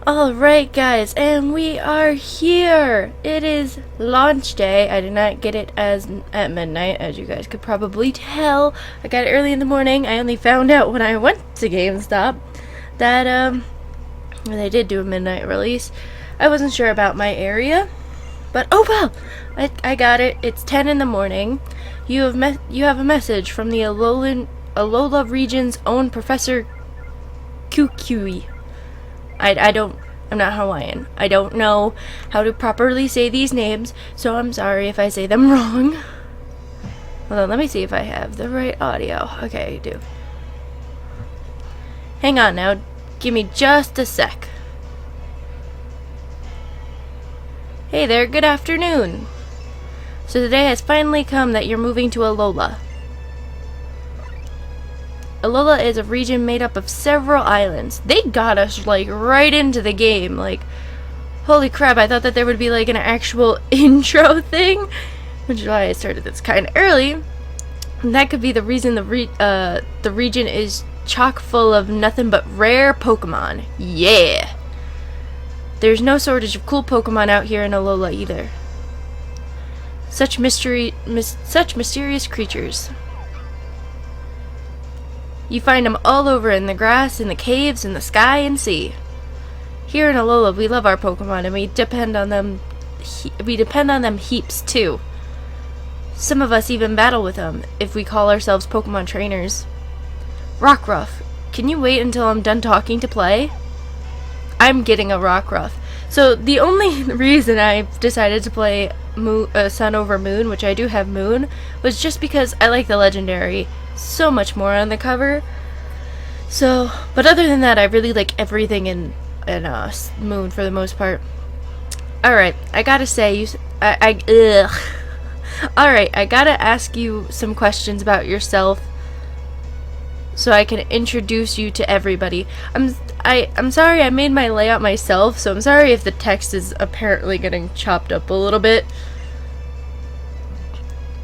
Alright guys, and we are here! It is launch day. I did not get it at midnight, as you guys could probably tell. I got it early in the morning. I only found out when I went to GameStop that they did do a midnight release. I wasn't sure about my area, but oh well! I got it. It's 10 in the morning. You have a message from the Alola region's own Professor Kukui. I'm not Hawaiian. I don't know how to properly say these names, so I'm sorry if I say them wrong. Hold on, let me see if I have the right audio. Okay, I do. Hang on now. Give me just a sec. Hey there, good afternoon. So the day has finally come that you're moving to Alola. Alola is a region made up of several islands. They got us, like, right into the game. Like, holy crap, I thought that there would be, like, an actual intro thing. Which is why I started this kind of early. And that could be the reason the region is chock full of nothing but rare Pokemon. Yeah! There's no shortage of cool Pokemon out here in Alola either. Such mysterious creatures. You find them all over in the grass, in the caves, in the sky and sea. Here in Alola, we love our Pokemon and we depend on them. Heaps too. Some of us even battle with them if we call ourselves Pokemon trainers. Rockruff, can you wait until I'm done talking to play? I'm getting a Rockruff. So the only reason I decided to play Sun over Moon, which I do have Moon, was just because I like the legendary so much more on the cover. So, but other than that, I really like everything in Moon for the most part. Alright, I gotta say, Alright, I gotta ask you some questions about yourself so I can introduce you to everybody. I'm sorry I made my layout myself, so I'm sorry if the text is apparently getting chopped up a little bit.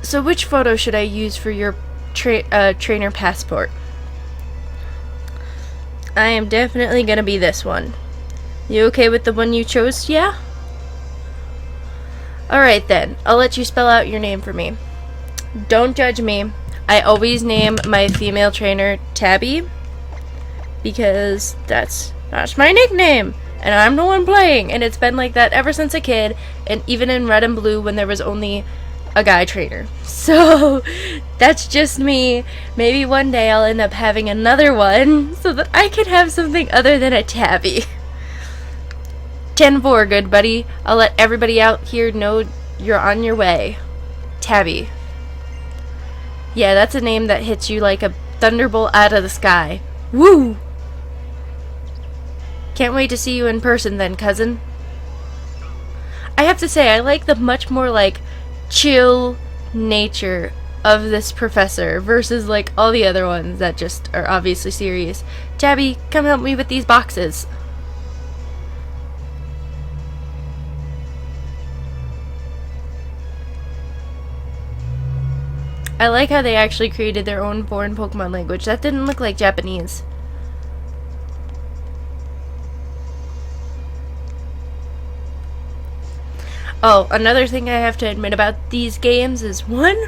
So which photo should I use for your trainer passport? I am definitely gonna be this one. You okay with the one you chose? Yeah? Alright then, I'll let you spell out your name for me. Don't judge me. I always name my female trainer Tabby because that's my nickname and I'm the one playing, and it's been like that ever since a kid, and even in Red and Blue when there was only a guy trainer. So that's just me. Maybe one day I'll end up having another one so that I can have something other than a Tabby. 10-4, good buddy. I'll let everybody out here know you're on your way. Tabby. Yeah, that's a name that hits you like a thunderbolt out of the sky. Woo! Can't wait to see you in person then, cousin. I have to say, I like the much more like chill nature of this professor versus like all the other ones that just are obviously serious. Tabby, come help me with these boxes. I like how they actually created their own foreign Pokemon language. That didn't look like Japanese. Oh, another thing I have to admit about these games is, one,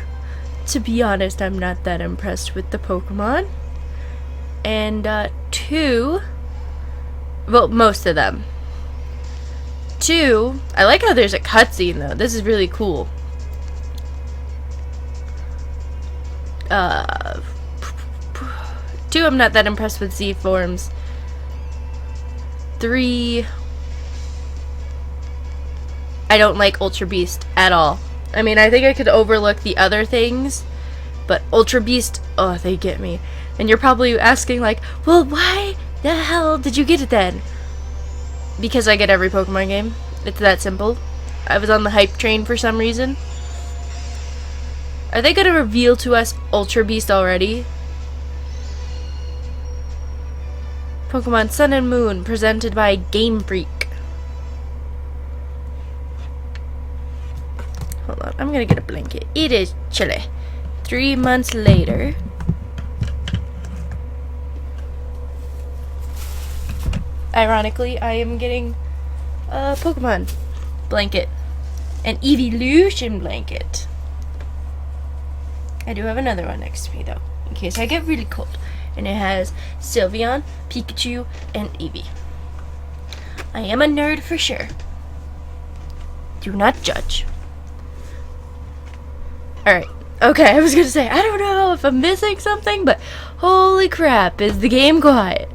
to be honest, I'm not that impressed with the Pokemon. And, two, well, most of them. Two, I like how there's a cutscene, though. This is really cool. Two, I'm not that impressed with Z forms. Three, I don't like Ultra Beast at all. I mean, I think I could overlook the other things, but Ultra Beast, oh, they get me. And you're probably asking like, well, why the hell did you get it then? Because I get every Pokemon game. It's that simple. I was on the hype train for some reason. Are they gonna reveal to us Ultra Beast already? Pokemon Sun and Moon, presented by Game Freak. Hold on, I'm gonna get a blanket. It is chilly. 3 months later. ironically, I am getting a Pokemon blanket. An evolution blanket. I do have another one next to me, though, in case I get really cold. And it has Sylveon, Pikachu, and Eevee. I am a nerd for sure. Do not judge. Alright. Okay, I was gonna say, I don't know if I'm missing something, but holy crap, is the game quiet.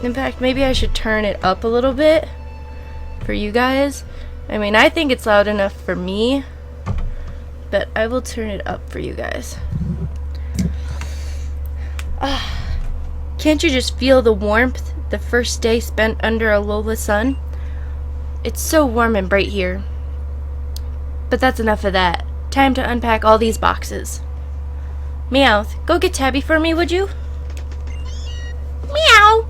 In fact, maybe I should turn it up a little bit for you guys. I mean, I think it's loud enough for me, but I will turn it up for you guys. Can't you just feel the warmth the first day spent under Alola's sun? It's so warm and bright here. But that's enough of that. Time to unpack all these boxes. Meowth, go get Tabby for me, would you? Meow!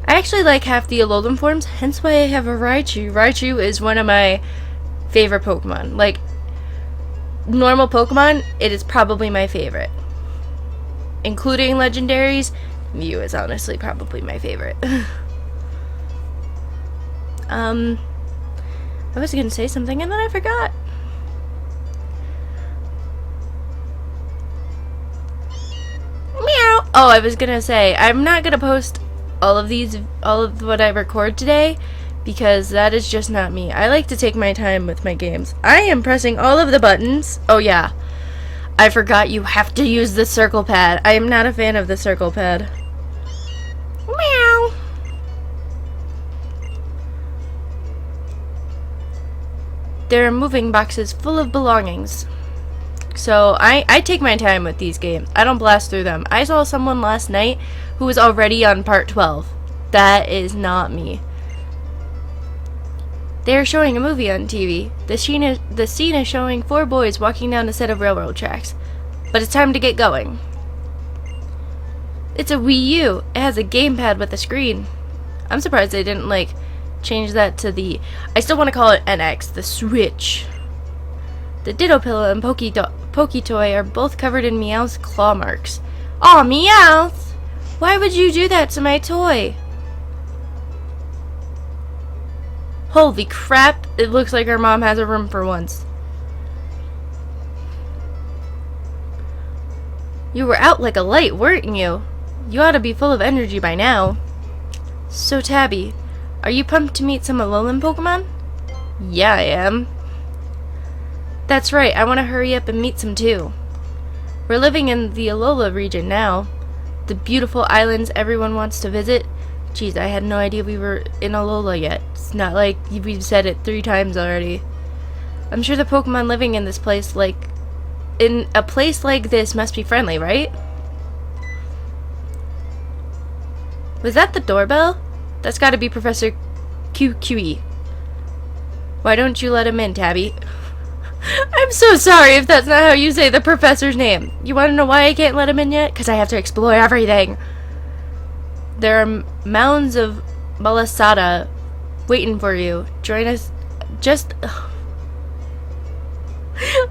I actually like half the Alolan forms, hence why I have a Raichu. Raichu is one of my favorite Pokemon. Like, normal Pokemon, it is probably my favorite. Including legendaries, Mew is honestly probably my favorite. I was gonna say something and then I forgot. Meow! Oh, I was gonna say, I'm not gonna post all of what I record today, because that is just not me. I like to take my time with my games. I am pressing all of the buttons. Oh yeah, I forgot you have to use the circle pad. I am not a fan of the circle pad. Meow. There are moving boxes full of belongings. So I take my time with these games. I don't blast through them. I saw someone last night who was already on part 12. That is not me. They are showing a movie on TV. The scene is showing 4 boys walking down a set of railroad tracks. But it's time to get going. It's a Wii U. It has a gamepad with a screen. I'm surprised they didn't, like, change that to the... I still want to call it NX, the Switch. The Ditto Pillow and Poketoy are both covered in Meowth's claw marks. Aw, Meowth! Why would you do that to my toy? Holy crap, it looks like our mom has a room for once. You were out like a light, weren't you? You ought to be full of energy by now. So, Tabby, are you pumped to meet some Alolan Pokemon? Yeah, I am. That's right, I want to hurry up and meet some too. We're living in the Alola region now. The beautiful islands everyone wants to visit. Jeez, I had no idea we were in Alola yet. It's not like we've said it 3 times already. I'm sure the Pokemon living in a place like this must be friendly, right? Was that the doorbell? That's gotta be Professor QQE. Why don't you let him in, Tabby? I'm so sorry if that's not how you say the professor's name. You want to know why I can't let him in yet? Because I have to explore everything. There are mounds of Malasada waiting for you. Join us.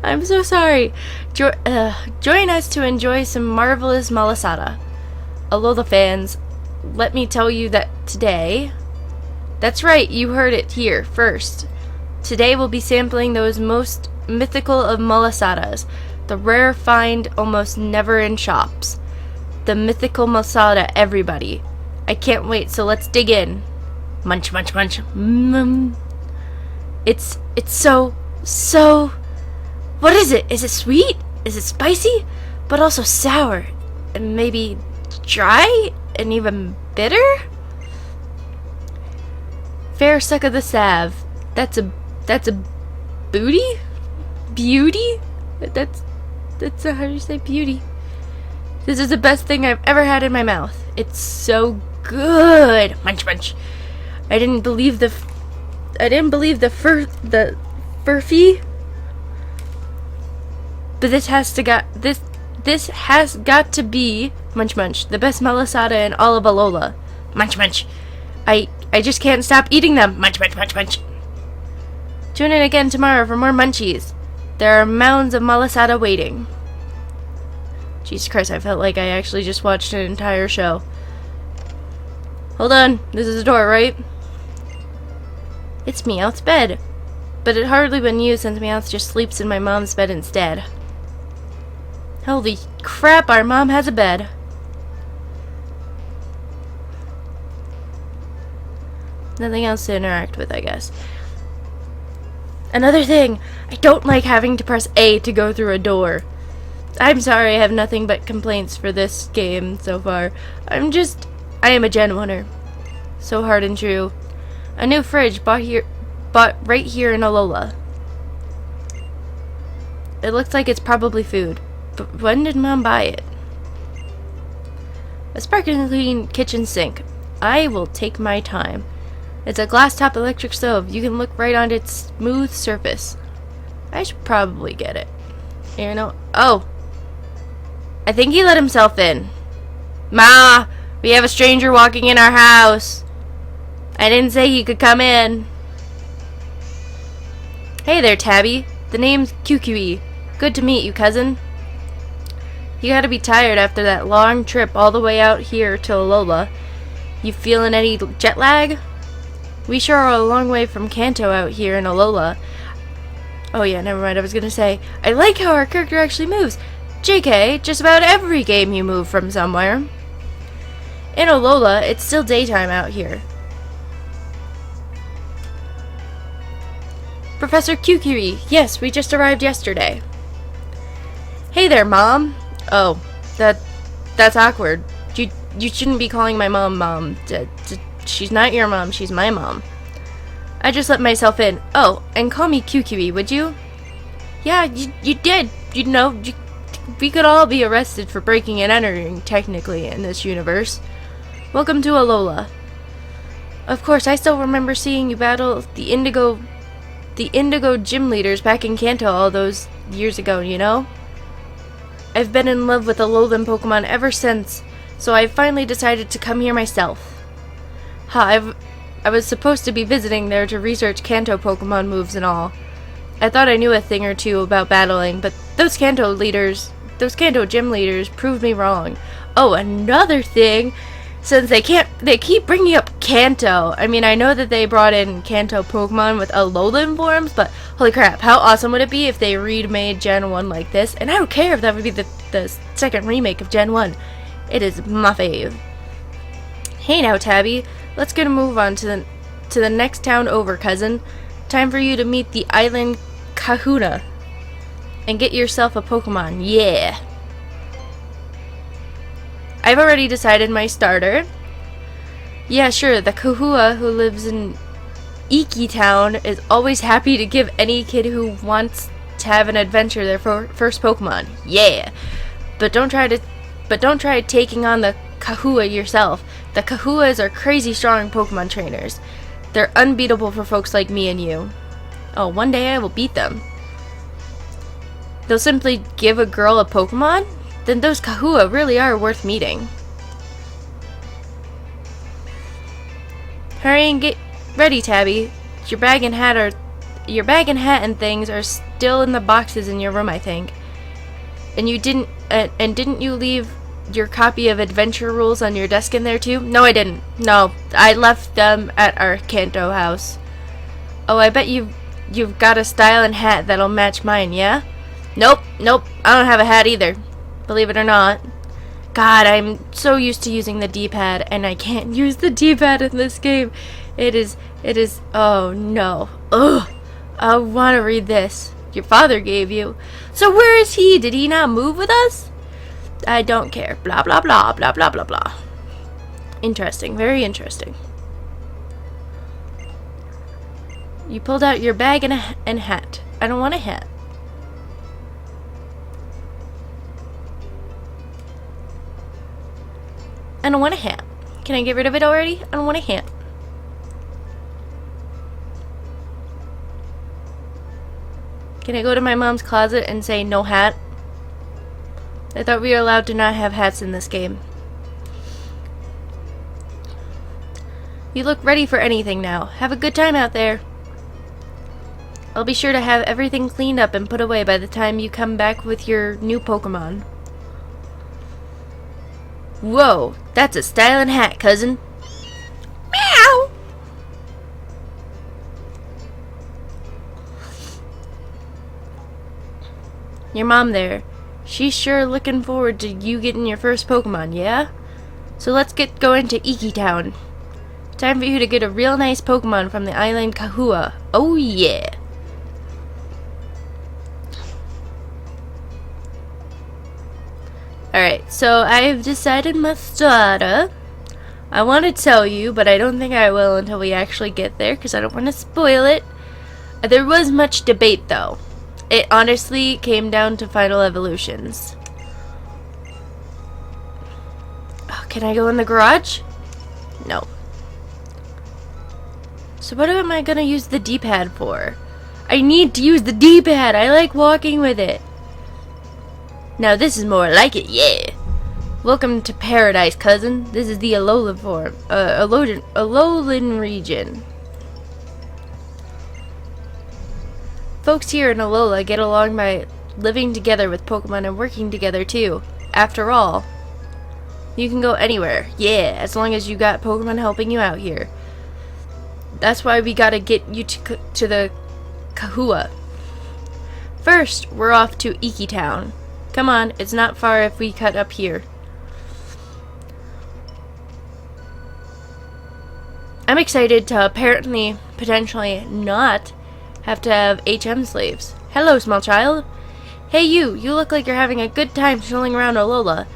I'm so sorry. Join us to enjoy some marvelous Malasada. Alola fans, let me tell you that today... That's right, you heard it here first. Today we'll be sampling those most mythical of Malasadas, the rare find almost never in shops. The mythical Malasada, everybody. I can't wait, so let's dig in. Munch, munch, munch. It's so... What is it? Is it sweet? Is it spicy? But also sour. And maybe dry? And even bitter? Fair suck of the salve. That's a booty? Beauty? That's how do you say beauty? This is the best thing I've ever had in my mouth. It's so good. Munch, munch. I didn't believe the furfy. But this has got to be munch munch, the best Malasada in all of Alola. Munch munch. I just can't stop eating them. Munch munch munch munch. Tune in again tomorrow for more munchies. There are mounds of malasada waiting. Jesus Christ, I felt like I actually just watched an entire show. Hold on, this is the door, right? It's Meowth's bed. But it hardly been used since Meowth just sleeps in my mom's bed instead. Holy crap, our mom has a bed. Nothing else to interact with, I guess. Another thing, I don't like having to press A to go through a door. I'm sorry, I have nothing but complaints for this game so far. I am a Gen 1er. So hard and true. A new fridge bought right here in Alola. It looks like it's probably food. But when did Mom buy it? A sparkling clean kitchen sink. I will take my time. It's a glass top electric stove. You can look right on its smooth surface. I should probably get it. You know? Oh! I think he let himself in. Ma! We have a stranger walking in our house. I didn't say he could come in. Hey there, Tabby. The name's QQE. Good to meet you, cousin. You gotta be tired after that long trip all the way out here to Alola. You feeling any jet lag? We sure are a long way from Kanto out here in Alola. Oh yeah, never mind, I was gonna say, I like how our character actually moves. JK, just about every game you move from somewhere. In Alola, it's still daytime out here. Professor Kukiri, yes, we just arrived yesterday. Hey there, Mom. Oh, that's awkward. You shouldn't be calling my mom Mom. She's not your mom, she's my mom. I just let myself in. Oh, and call me Kukiri, would you? Yeah, you did. You know, we could all be arrested for breaking and entering, technically, in this universe. Welcome to Alola. Of course, I still remember seeing you battle the Indigo gym leaders back in Kanto all those years ago, you know? I've been in love with Alolan Pokemon ever since, so I finally decided to come here myself. I was supposed to be visiting there to research Kanto Pokemon moves and all. I thought I knew a thing or two about battling, but those Kanto gym leaders proved me wrong. Oh, another thing, since they keep bringing up Kanto. I mean, I know that they brought in Kanto Pokemon with Alolan forms, but holy crap, how awesome would it be if they remade Gen 1 like this? And I don't care if that would be the second remake of Gen 1. It is my fave. Hey now, Tabby. Let's get a move on to the next town over, cousin. Time for you to meet the island Kahuna and get yourself a Pokemon. Yeah. I've already decided my starter. Yeah, sure, the Kahua who lives in Iki Town is always happy to give any kid who wants to have an adventure their first Pokemon. Yeah. But don't try taking on the Kahua yourself. The Kahuas are crazy strong Pokemon trainers. They're unbeatable for folks like me and you. Oh, one day I will beat them. They'll simply give a girl a Pokemon? Then those Kahua really are worth meeting. Hurry and get ready, Tabby. Your bag and hat and things are still in the boxes in your room, I think. And didn't you leave your copy of Adventure Rules on your desk in there too? No, I didn't. No, I left them at our Kanto house. Oh, I bet you've got a style and hat that'll match mine, yeah? Nope, I don't have a hat either. Believe it or not. God, I'm so used to using the D-pad, and I can't use the D-pad in this game. It is, oh no. Ugh, I want to read this. Your father gave you. So where is he? Did he not move with us? I don't care. Blah, blah, blah, blah, blah, blah, blah. Interesting, very interesting. You pulled out your bag and hat. I don't want a hat. I don't want a hat. Can I get rid of it already? I don't want a hat. Can I go to my mom's closet and say no hat? I thought we were allowed to not have hats in this game. You look ready for anything now. Have a good time out there. I'll be sure to have everything cleaned up and put away by the time you come back with your new Pokemon. Whoa, that's a styling hat, cousin. Meow! Your mom there. She's sure looking forward to you getting your first Pokemon, yeah? So let's get going to Iki Town. Time for you to get a real nice Pokemon from the island Kahua. Oh yeah! Alright, so I've decided my starter. I want to tell you, but I don't think I will until we actually get there, because I don't want to spoil it. There was much debate, though. It honestly came down to final evolutions. Oh, can I go in the garage? No. So what am I going to use the D-pad for? I need to use the D-pad. I like walking with it. Now this is more like it, yeah. Welcome to paradise, cousin. This is the Alola form, Alolan region. Folks here in Alola get along by living together with Pokemon and working together too. After all, you can go anywhere, yeah, as long as you got Pokemon helping you out here. That's why we gotta get you to the Kahua. First, we're off to Iki Town. Come on, it's not far if we cut up here. I'm excited to apparently, potentially not have to have HM slaves. Hello, small child. Hey you look like you're having a good time strolling around Alola.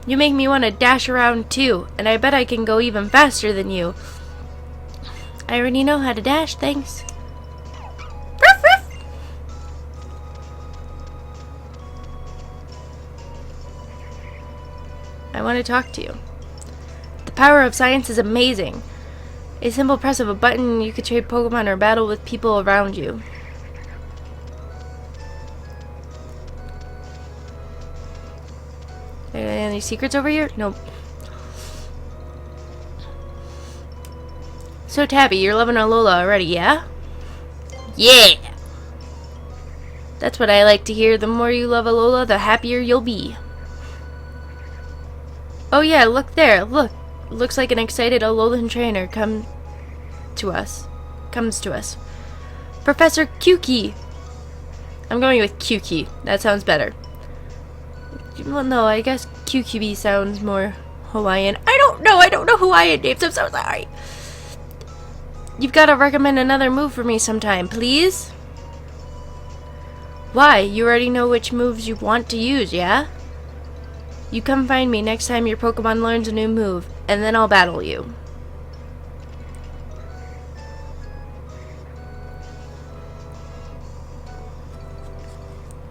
You make me want to dash around too, and I bet I can go even faster than you. I already know how to dash, thanks. Ruff, ruff. I want to talk to you. The power of science is amazing. A simple press of a button, you could trade Pokemon or battle with people around you. Any secrets over here? Nope. So Tabby, you're loving Alola already, yeah? Yeah! That's what I like to hear. The more you love Alola, the happier you'll be. Oh yeah, look there. Look. Looks like an excited Alolan trainer comes to us. Professor Kyuki. I'm going with Kyuki. That sounds better. Well, no, I guess QQB sounds more Hawaiian. I don't know Hawaiian names. I'm so sorry. You've got to recommend another move for me sometime, please. Why? You already know which moves you want to use, yeah? You come find me next time your Pokemon learns a new move, and then I'll battle you.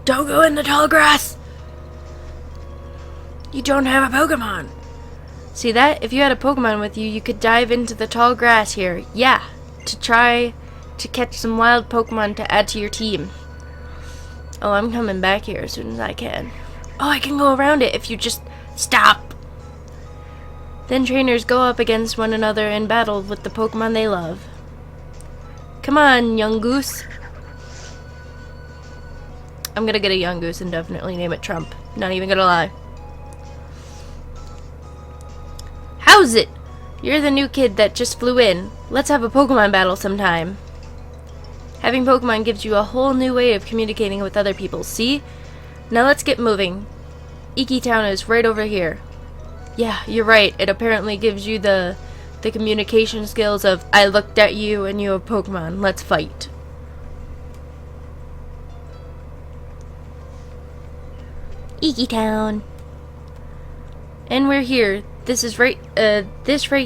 Don't go in the tall grass! You don't have a Pokemon! See that? If you had a Pokemon with you, you could dive into the tall grass here. Yeah, to try to catch some wild Pokemon to add to your team. Oh, I'm coming back here as soon as I can. Oh, I can go around it if you just stop. Then trainers go up against one another in battle with the Pokemon they love. Come on, young goose. I'm gonna get a young goose and definitely name it Trump. Not even gonna lie. How's it? You're the new kid that just flew in. Let's have a Pokemon battle sometime. Having Pokemon gives you a whole new way of communicating with other people, see? Now let's get moving. Iki Town is right over here. Yeah, you're right. It apparently gives you the communication skills of, I looked at you and you have Pokemon. Let's fight. Iki Town. And we're here. This right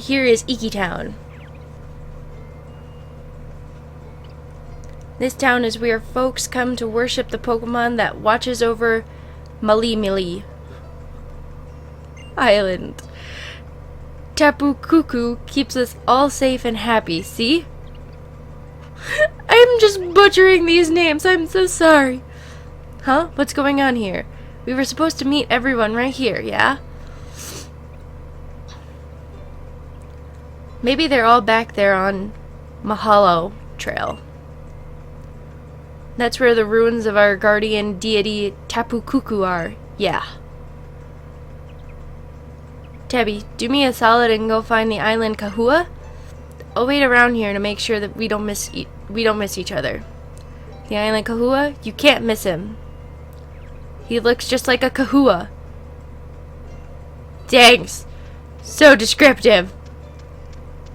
here is Iki Town. This town is where folks come to worship the Pokemon that watches over Malimili Island. Tapu Cuckoo keeps us all safe and happy, see? I'm just butchering these names, I'm so sorry. Huh? What's going on here? We were supposed to meet everyone right here, yeah? Maybe they're all back there on Mahalo Trail. That's where the ruins of our guardian deity Tapu Kuku are. Yeah. Tabby, do me a solid and go find the island Kahua. I'll wait around here to make sure that we don't miss each other. The island Kahua? You can't miss him. He looks just like a kahua. Thanks. So descriptive.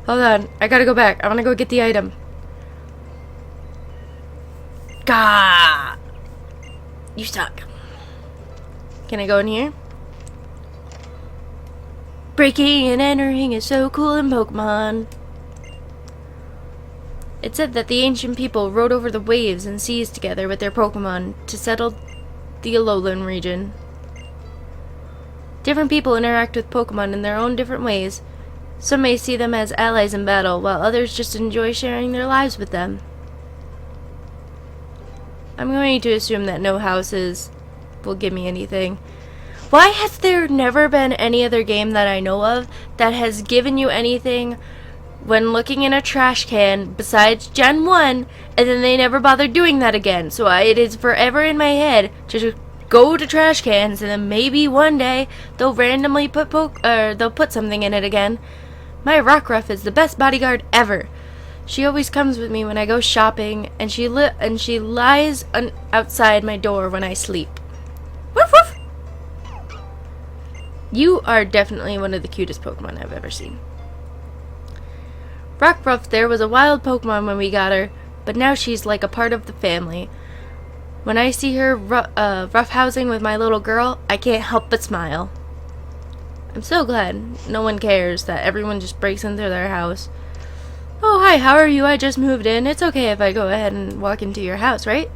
Hold on, I gotta go back. I wanna go get the item. Gah! You suck. Can I go in here? Breaking and entering is so cool in Pokemon. It said that the ancient people rode over the waves and seas together with their Pokemon to settle the Alolan region. Different people interact with Pokemon in their own different ways. Some may see them as allies in battle, while others just enjoy sharing their lives with them. I'm going to assume that no houses will give me anything. Why has there never been any other game that I know of that has given you anything when looking in a trash can besides Gen 1, and then they never bothered doing that again? So it is forever in my head to just go to trash cans, and then maybe one day they'll randomly they'll put something in it again. My Rockruff is the best bodyguard ever. She always comes with me when I go shopping, and she lies outside my door when I sleep. Woof woof! You are definitely one of the cutest Pokemon I've ever seen. Rockruff there was a wild Pokemon when we got her, but now she's like a part of the family. When I see her roughhousing with my little girl, I can't help but smile. I'm so glad no one cares that everyone just breaks into their house. Oh, hi, how are you? I just moved in. It's okay if I go ahead and walk into your house, right?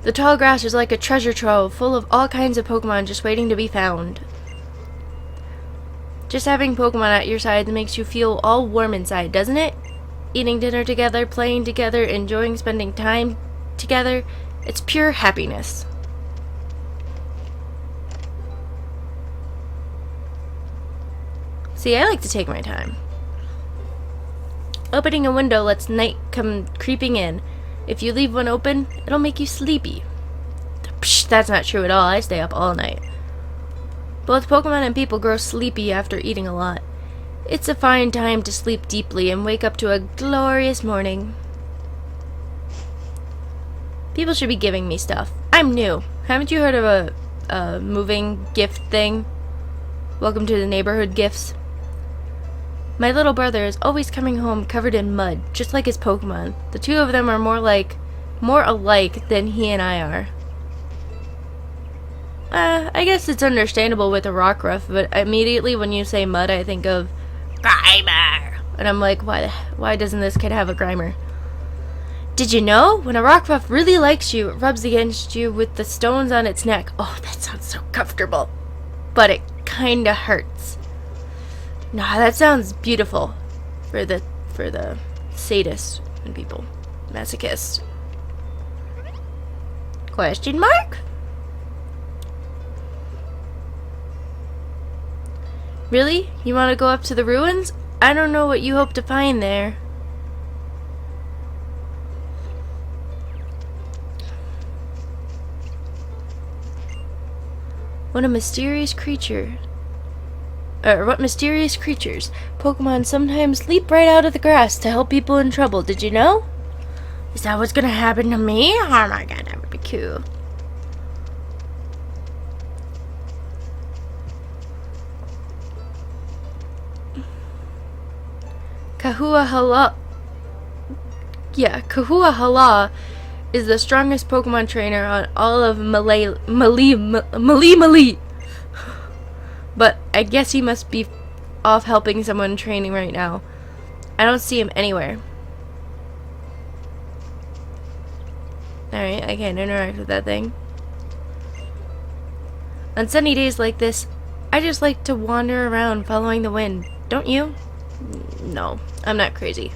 The tall grass is like a treasure trove full of all kinds of Pokemon just waiting to be found. Just having Pokemon at your side makes you feel all warm inside, doesn't it? Eating dinner together, playing together, enjoying spending time together. It's pure happiness. See, I like to take my time. Opening a window lets night come creeping in. If you leave one open, it'll make you sleepy. Psh, that's not true at all. I stay up all night. Both Pokemon and people grow sleepy after eating a lot. It's a fine time to sleep deeply and wake up to a glorious morning. People should be giving me stuff. I'm new. Haven't you heard of a moving gift thing? Welcome to the neighborhood gifts. My little brother is always coming home covered in mud, just like his Pokemon. The two of them are more alike than he and I are. I guess it's understandable with a Rockruff, but immediately when you say mud, I think of Grimer. And I'm like, why doesn't this kid have a Grimer? Did you know? When a Rockruff really likes you, it rubs against you with the stones on its neck. Oh, that sounds so comfortable. But it kinda hurts. Nah, that sounds beautiful for the sadists and people. Masochists. Question mark? Really? You want to go up to the ruins? I don't know what you hope to find there. What mysterious creatures Pokemon sometimes leap right out of the grass to help people in trouble. Did you know? Is that what's gonna happen to me? Oh my god, that would be cool. Kahua Hala is the strongest Pokemon trainer on all of Malie. But I guess he must be off helping someone training right now. I don't see him anywhere. Alright, I can't interact with that thing. On sunny days like this, I just like to wander around following the wind. Don't you? No, I'm not crazy.